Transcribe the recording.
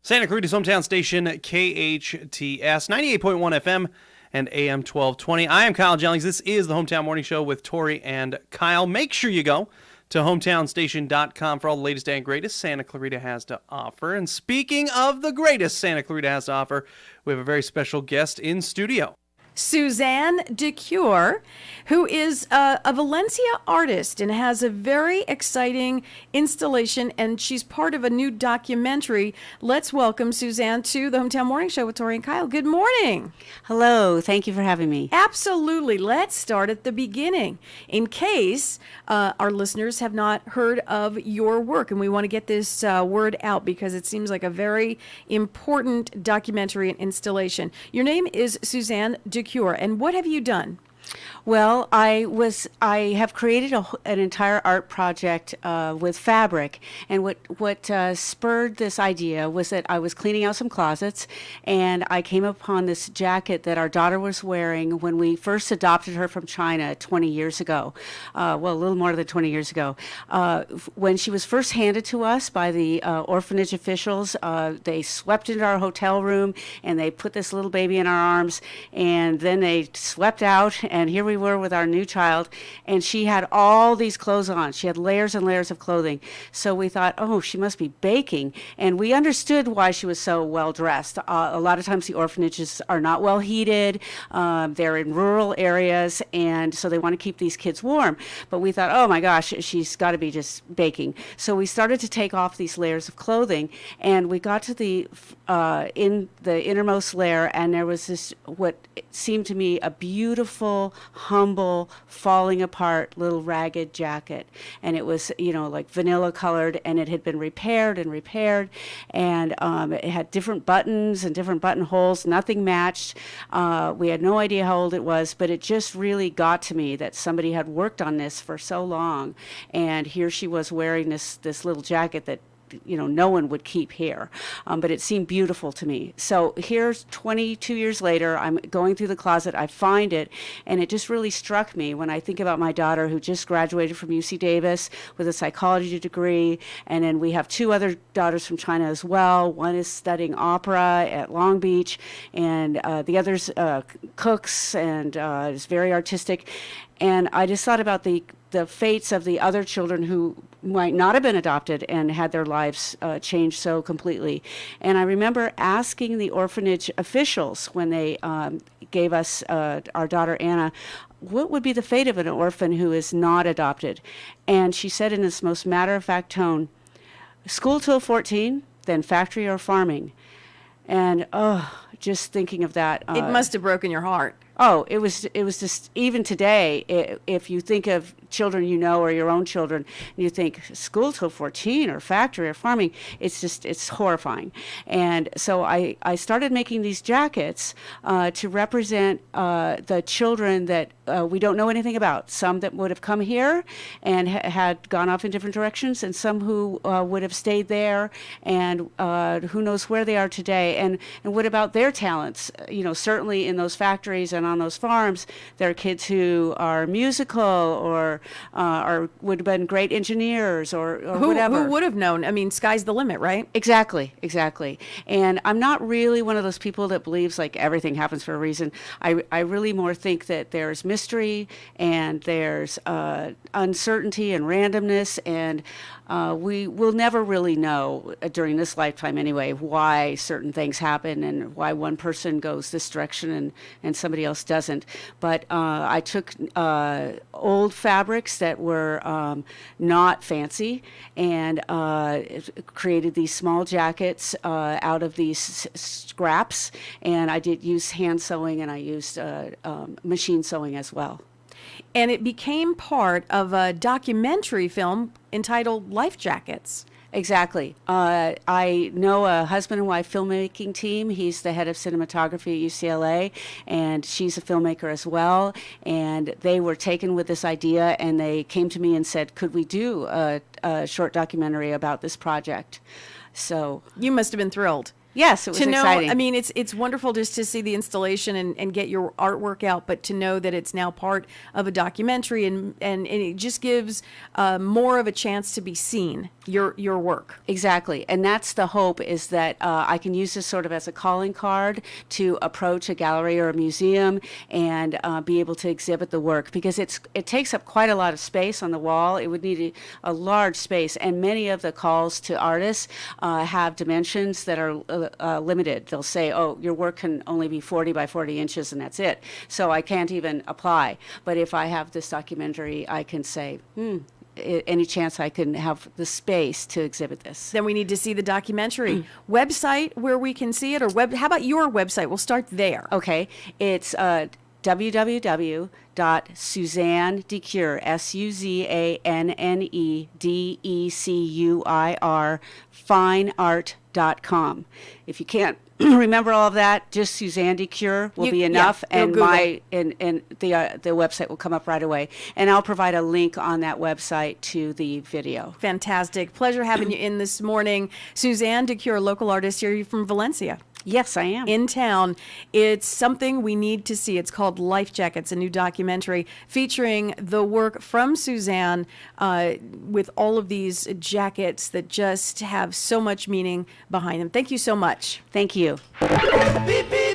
Santa Clarita's hometown station, KHTS, 98.1 FM and AM 1220. I am Kyle Jennings. This is the Hometown Morning Show with Tori and Kyle. Make sure you go to hometownstation.com for all the latest and greatest Santa Clarita has to offer. And speaking of the greatest Santa Clarita has to offer, we have a very special guest in studio. Suzanne DeCuir, who is a Valencia artist and has a very exciting installation, and she's part of a new documentary. Let's welcome Suzanne to the Hometown Morning Show with Tori and Kyle. Good morning. Hello. Thank you for having me. Absolutely. Let's start at the beginning. In case our listeners have not heard of your work, and we want to get this word out because it seems like a very important documentary and installation. Your name is Suzanne DeCuir. And what have you done? Well, I have created an entire art project with fabric, and what spurred this idea was that I was cleaning out some closets, and I came upon this jacket that our daughter was wearing when we first adopted her from China 20 years ago. A little more than 20 years ago. When she was first handed to us by the orphanage officials, they swept into our hotel room, and they put this little baby in our arms, and then they swept out, and here we were with our new child, and she had all these clothes on. She had layers and layers of clothing. So we thought, oh, she must be baking. And we understood why she was so well dressed. A lot of times the orphanages are not well heated. They're in rural areas, and so they want to keep these kids warm. But we thought, oh my gosh, she's got to be just baking. So we started to take off these layers of clothing, and we got to the in the innermost layer, and there was this, what seemed to me, a beautiful, humble, falling apart little ragged jacket. And it was, like vanilla colored, and it had been repaired, and it had different buttons and different buttonholes. Nothing matched. We had no idea how old it was, but it just really got to me that somebody had worked on this for so long. And here she was wearing this little jacket that no one would keep here, but it seemed beautiful to me. So here's 22 years later, I'm going through the closet, I find it, and it just really struck me when I think about my daughter who just graduated from UC Davis with a psychology degree, and then we have two other daughters from China as well. One is studying opera at Long Beach, and the other's cooks and is very artistic. And I just thought about the fates of the other children who might not have been adopted and had their lives changed so completely. And I remember asking the orphanage officials when they gave us our daughter Anna, what would be the fate of an orphan who is not adopted? And she said in this most matter-of-fact tone, school till 14, then factory or farming. And just thinking of that. It must have broken your heart. Oh, it was just, even today, if you think of children or your own children, and you think school till 14 or factory or farming, it's horrifying. And so I started making these jackets to represent the children that we don't know anything about. Some that would have come here and had gone off in different directions, and some who would have stayed there, and who knows where they are today. And what about their talents? Certainly in those factories and on those farms, there are kids who are musical or would have been great engineers or whatever. Who would have known? I mean, sky's the limit, right? Exactly. And I'm not really one of those people that believes like everything happens for a reason. I really more think that there's mystery and there's uncertainty and randomness, and we will never really know during this lifetime anyway why certain things happen and why one person goes this direction and somebody else doesn't. But I took old fabrics that were not fancy and created these small jackets out of these scraps, and I did use hand sewing, and I used machine sewing as well. And it became part of a documentary film entitled Life Jackets. Exactly. I know a husband and wife filmmaking team. He's the head of cinematography at UCLA, and she's a filmmaker as well. And they were taken with this idea, and they came to me and said, could we do a short documentary about this project? So you must have been thrilled. Yes, it was to know, exciting. I mean, it's wonderful just to see the installation and get your artwork out, but to know that it's now part of a documentary and it just gives more of a chance to be seen, your work. Exactly. And that's the hope, is that I can use this sort of as a calling card to approach a gallery or a museum and be able to exhibit the work, because it takes up quite a lot of space on the wall. It would need a large space, and many of the calls to artists have dimensions that are limited. They'll say, oh, your work can only be 40 by 40 inches and that's it. So I can't even apply. But if I have this documentary, I can say, any chance I can have the space to exhibit this. Then we need to see the documentary. Website where we can see it, or how about your website? We'll start there. Okay. It's www.SuzanneDeCuir, SuzanneDeCuir, fineart.com. If you can't remember all of that, just Suzanne DeCuir will be enough, and the website will come up right away. And I'll provide a link on that website to the video. Fantastic. Pleasure having you in this morning. Suzanne DeCuir, local artist here. You're from Valencia. Yes, I am. In town. It's something we need to see. It's called Life Jackets, a new documentary featuring the work from Suzanne with all of these jackets that just have so much meaning behind them. Thank you so much. Thank you. Beep, beep.